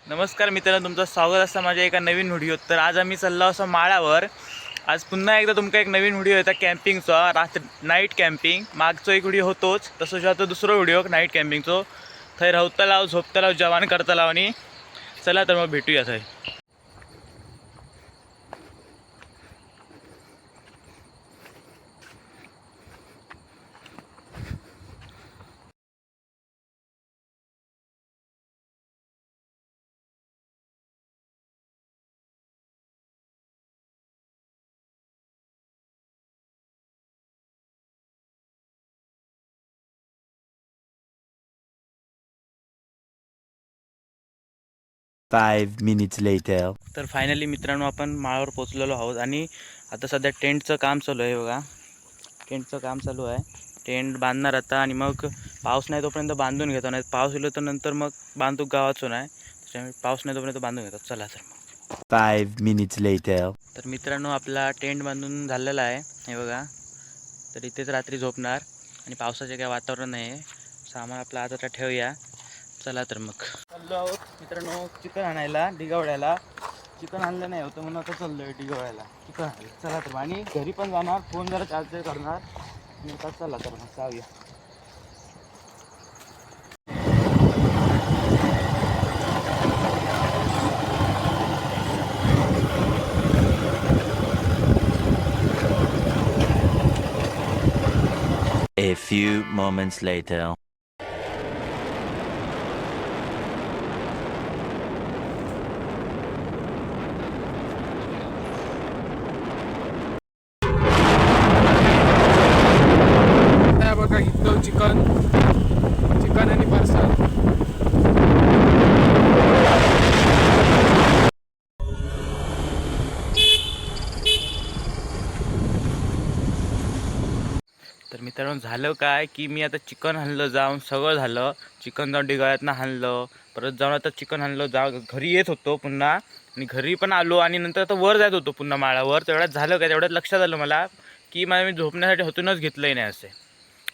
नमस्कार मित्रांनो, तुमचं स्वागत असतं माझ्या एका नवीन व्हिडिओत। तर आज आम्ही चाललो असं माळावर। आज पुन्हा एकदा तुमका एक नवीन व्हिडिओ येता कॅम्पिंगचा, रात्री नाईट कॅम्पिंग। मागचा एक व्हिडिओ होतोच, तसंच आता दुसरा व्हिडिओ नाईट कॅम्पिंगचो। थंय रावतलाव, झोपतलाव, जेवण करतलाव आणि चला तर मग भेटूया थंय। 5 minutes later. तर फायनली मित्रांनो आपण माळावर पोहोचलेलो आहोत आणि आता सध्या टेंटचं काम चालू आहे बघा। टेंटचं काम चालू आहे, टेंट बांधणार आता आणि मग पाऊस नाही तोपर्यंत बांधून घेतो, नाही पाऊस येलो तर नंतर मग बांधू गावाचो नाही, त्याच्यामुळे पाऊस नाही तोपर्यंत बांधून घेतात। चला तर मग 5 minutes later. तर मित्रांनो आपला टेंट बांधून झालेला आहे हे बघा। तर इथेच रात्री झोपणार आणि पावसाचे काय वातावरण नाही, सामान आपला आता ठेवूया। चला तर मग चाललो आहोत मित्रांनो चिकन आणायला डिगावड्याला। चिकन आणलं नाही होतं म्हणून आता चाललोय डिगावड्याला चिकन आणायला। चला तर आणि घरी पण जाणार, फोन जरा चार्ज करणार आणि आता चला तर मग जाऊया। A few moments later. बघा इथं चिकन आणि पार्सल। तर मित्रांनो झालं काय की मी आता चिकन आणलं, जाऊन सगळं झालं। चिकन जाऊन डिगाळ्यातनं आणलं, परत जाऊन आता चिकन आणलं, घरी येत होतो पुन्हा आणि घरी पण आलो आणि नंतर आता वर जात होतो पुन्हा माळावर। तेवढ्यात झालं काय, तेवढ्यात लक्षात आलं मला की मी झोपण्यासाठी हतूनच घेतलंय नाही असे।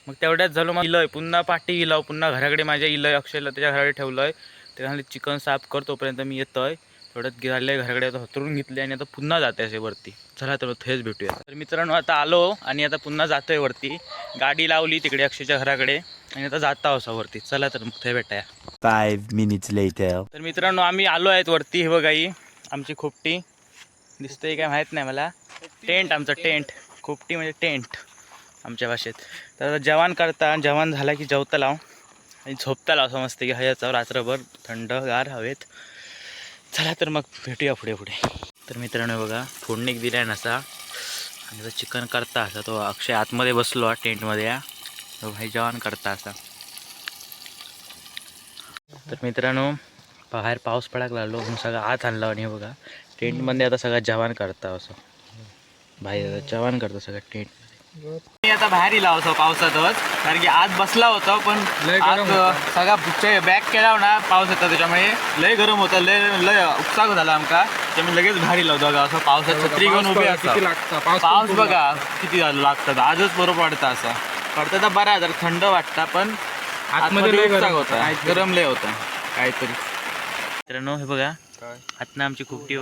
मग तेवढ्यात झालं मग इलय पुन्हा पाठी गेलो, पुन्हा घराकडे माझ्या इलय अक्षयला त्याच्या घराकडे ठेवलंय। ते चिकन साफ कर तोपर्यंत मी येतोय। तेवढ्यात गेले घराकडे, आता हतरून घेतले आणि आता पुन्हा जाते असे वरती। चला तर थेच भेटूया। तर मित्रांनो आता आलो आणि आता पुन्हा जातोय वरती, गाडी लावली तिकडे अक्षयच्या घराकडे आणि आता जाता असा वरती। चला तर मग थे भेटाया। 5 minutes later. तर मित्रांनो आम्ही आलो आहेत वरती, हे बघा ही आमची खोपटी दिसतंय काय माहीत नाही मला, टेंट आमचा टेंट, खोपटी म्हणजे टेंट आमच्या भाषेत। तर जेवण करता, जेवण झालं की जेवता लाव आणि झोपता लाव समजते की हयाचा रात्रभर थंडगार हवेत। चला तर मग भेटूया पुढे पुढे। तर मित्रांनो बघा फोडणी दिल्या नसा आणि आता चिकन करता असा तो अक्षय आतमध्ये बसलो टेंटमध्ये, तो भाई जेवण करता असा। तर मित्रांनो बाहेर पाऊस पडायला लागलो म्हणून सगळं आत आणलं आणि बघा टेंटमध्ये आता सगळं जेवण करता असं, बाहेर जेवण करता सगळं टेंट। मी आता बाहेर इला होतो पावसातच, कारण की आज बसला होता पण आज सगळा बॅक केला ना पाऊस येतो त्याच्यामुळे लय गरम होता, लय उपसाग झाला आमका, त्यामुळे लगेच बाहेर इला होतो असं पावसात छत्री घेऊन उभे असतात। पाऊस बघा किती लागतात, आजच बरोबर वाटतं असं पडतं तर बरं जर थंड वाटतं, पण आतमध्ये उपसाग होता, गरम लय होता काहीतरी। मित्रांनो हे बघा आतनं आमची खूपटी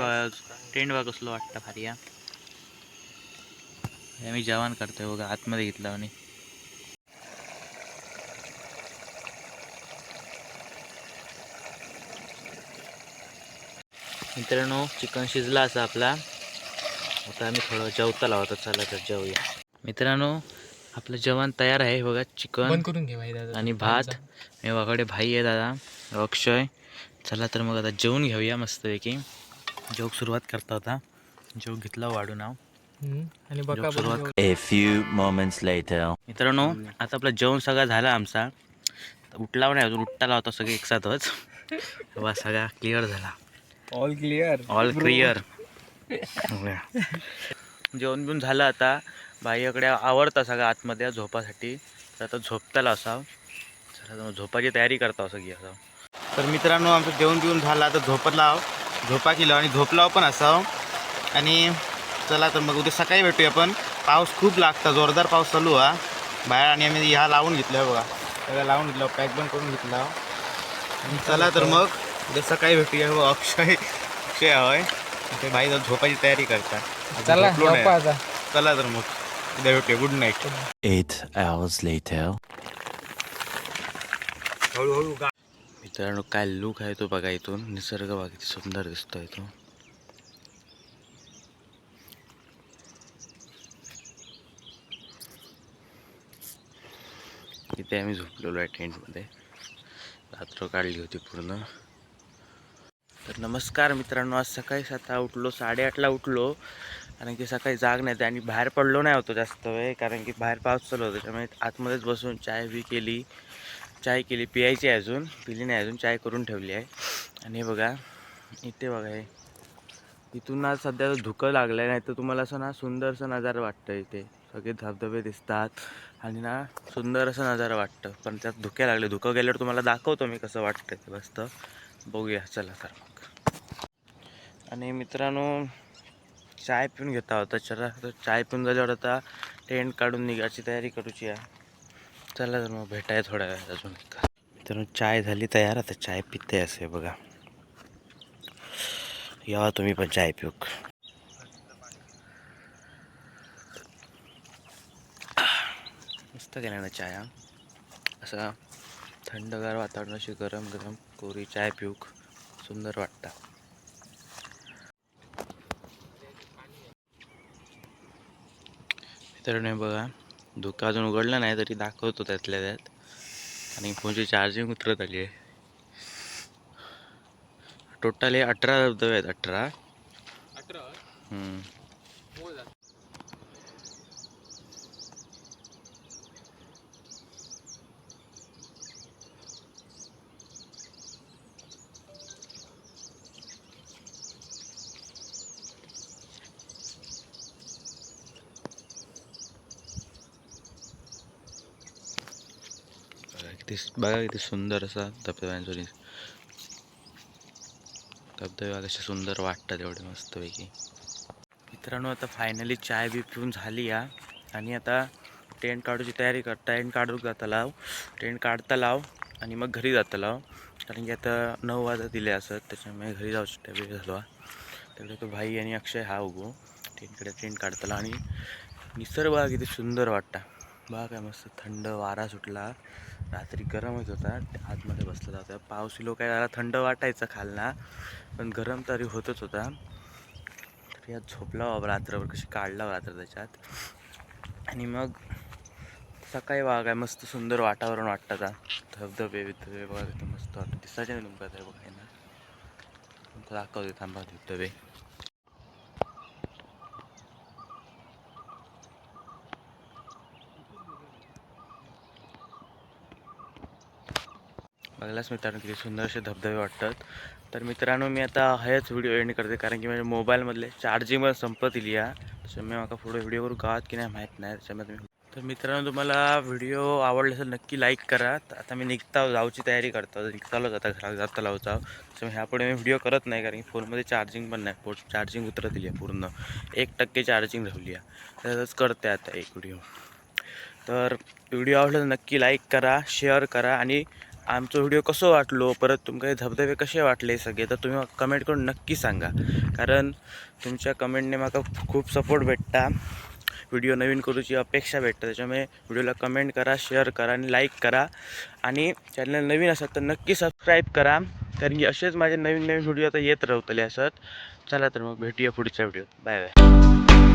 टेंट बघा कसलं वाटतं भारी। आम्ही जेवण करतोय बघा आतमध्ये घेतलं आणि मित्रांनो चिकन शिजला असा आपला, आता आम्ही थोडं जेवता लावतो। चला तर जेवूया मित्रांनो, आपलं जेवण तयार आहे बघा, चिकन करून घे भाई दादा आणि भात। मी वाकडे भाई आहे दादा अक्षय। चला तर मग आता जेवून घेऊया मस्तपैकी। जेवूक सुरुवात करता होता, जेवू घेतला वाढू नाव आणि बघा सुरुवात। A few moments later. मित्रांनो आता आपलं जेवण सगळं झालं आमचा, उठला नाही अजून, उठताला होता सगळे एकसाथच तेव्हा सगळा क्लिअर झाला, ऑल क्लिअर ऑल क्लिअर। जेवण बिवून झालं, आता बाईकडे आवडता सगळं आतमध्ये झोपासाठी, तर आता झोपताला असावं। चला झोपाची तयारी करता सगळी असं। तर मित्रांनो आमचं जेवण बिवून झालं, आता झोपा केलं आणि झोपलाव पण असावं आणि चला तर मग उद्या सकाळी भेटूया। पण पाऊस खूप लागता, जोरदार पाऊस चालू हा बाहेर आणि आम्ही ह्या लावून घेतलं बघा, सगळं लावून घेतलं, पॅक पण करून घेतला आणि चला तर मग उद्या सकाळी भेटूया. हो, अक्षय हवंय ते भाई झोपायची तयारी करता. चला झोपलो नाही. झोपा आता. चला तर मग उद्या भेटूया. Good night. 8 hours later. हळूहळू मित्रांनो काय लुक आहे तो बघा. इथून निसर्ग बघा किती सुंदर दिसतोय तो. इथे आम्ही झोपलेलो आहे टेंटमध्ये. रात्र काढली होती पूर्ण. तर नमस्कार मित्रांनो, आज सकाळी 7 उठलो, 8:30ला उठलो. कारण की सकाळी जाग नाही आणि बाहेर पडलो नाही होतो जास्त वेळ, कारण की बाहेर पाऊस चालू होता. त्यामुळे आतमध्येच बसून चाय केली पियायची आहे. अजून पिली नाही, अजून चाय करून ठेवली आहे. आणि बघा इथे बघा, हे इथून ना सध्या धुकं लागलं आहे, नाही तर तुम्हाला असं ना सुंदरसं नजारा वाटतं. इथे सगळे धबधबे दिसतात आणि ना सुंदर असं नजारा वाटतं. पण त्यात धुके लागले. धुकं गेल्यावर तुम्हाला दाखवतो मी कसं वाटतं ते. मस्त बघूया चला तर मग. आणि मित्रांनो चाय पिऊन घेता होता. चला तर चाय पिऊन झाल्यावर आता टेंट काढून निघायची तयारी करूची आहे. चला तर मग भेटाय थोड्या वेळात अजून. मित्रांनो चाय झाली तयार. आता चाय पिते असे बघा. या तुम्ही पण चाय पिऊक. मस्त केला ना चाय. असं थंडगार वातावरण, अशी गरम गरम कोरी चाय पिऊक सुंदर वाटतं. मित्रांनो बघा धुकं अजून उघडलं नाही तरी दाखवतो त्यातल्या त्यात. आणि फोनची चार्जिंग उतरत आली आहे. टोटल हे 18 धबधबे आहेत. 18. बघा किती सुंदर असा धबधबे बघा कसे सुंदर वाटतात एवढे मस्तपैकी. मित्रांनो आता फायनली चाय बी पिऊन झाली या. आणि आता टेंट काढूची तयारी करता. टेंट काढूक जाता लाव. टेंट काढता लाव आणि मग घरी जाता लाव. कारण की आता 9 वाजता दिले असत, त्याच्यामुळे घरी जाऊच वेळ झालो. त्याकडे तो भाई आणि अक्षय हा उगो टेंट काढताला. आणि निसर्ग बघा किती सुंदर वाटता. बघा काय मस्त थंड वारा सुटला. रात्री गरम होत होता, आतमध्ये बसला होता. पाऊस इलो काय जरा थंड वाटायचं खालना, पण गरम तरी होतच होता. तर यात झोपला बाबा रात्रभर, कशी काढला रात्र त्याच्यात. आणि मग सकाळी बघा काय मस्त सुंदर वातावरण वाटतं. धबधबे बघा किती मस्त वाटतं. दिसायचे नाही तुमका तर बघाय ना, तुमका दाखवते थांबा धबधबे. बघायलाच मित्रांनो किती सुंदर असे धबधबे वाटतात. तर मित्रांनो मी आता हेच व्हिडिओ एंड करते, कारण की माझ्या मोबाईलमधले चार्जिंग पण संपत इली आहे. त्याच्यामुळे मला पुढे व्हिडिओवर गावात की नाही माहीत नाही. त्याच्यामध्ये तर मित्रांनो तुम्हाला व्हिडिओ आवडला असेल नक्की लाईक करा. आता मी जाऊची तयारी करतो. निघतालोच आता घरात जाता लावचा. त्याच्यामुळे ह्यापुढे मी व्हिडिओ करत नाही, कारण की फोनमध्ये चार्जिंग पण नाही. चार्जिंग उतरत दिली आहे पूर्ण. 1% चार्जिंग राहिली आहे. त्यातच करते आता एक व्हिडिओ. तर व्हिडिओ आवडला तर नक्की लाईक करा, शेअर करा. आणि आमचं व्हिडिओ कसं वाटलो, परत तुमचे धबधबे कसे वाटले सगळे, तर तुम्ही कमेंट करून नक्की सांगा. कारण तुमच्या कमेंटने मला खूप सपोर्ट भेटता. व्हिडिओ नवीन करूची अपेक्षा भेटतं. त्याच्यामुळे व्हिडिओला कमेंट करा, शेअर करा आणि लाईक करा. आणि चॅनल नवीन असेल तर नक्की सबस्क्राईब करा, कारण की असेच माझे नवीन व्हिडिओ आता येत राहतले असत. चला तर मग भेटूया पुढच्या व्हिडिओत. Bye bye.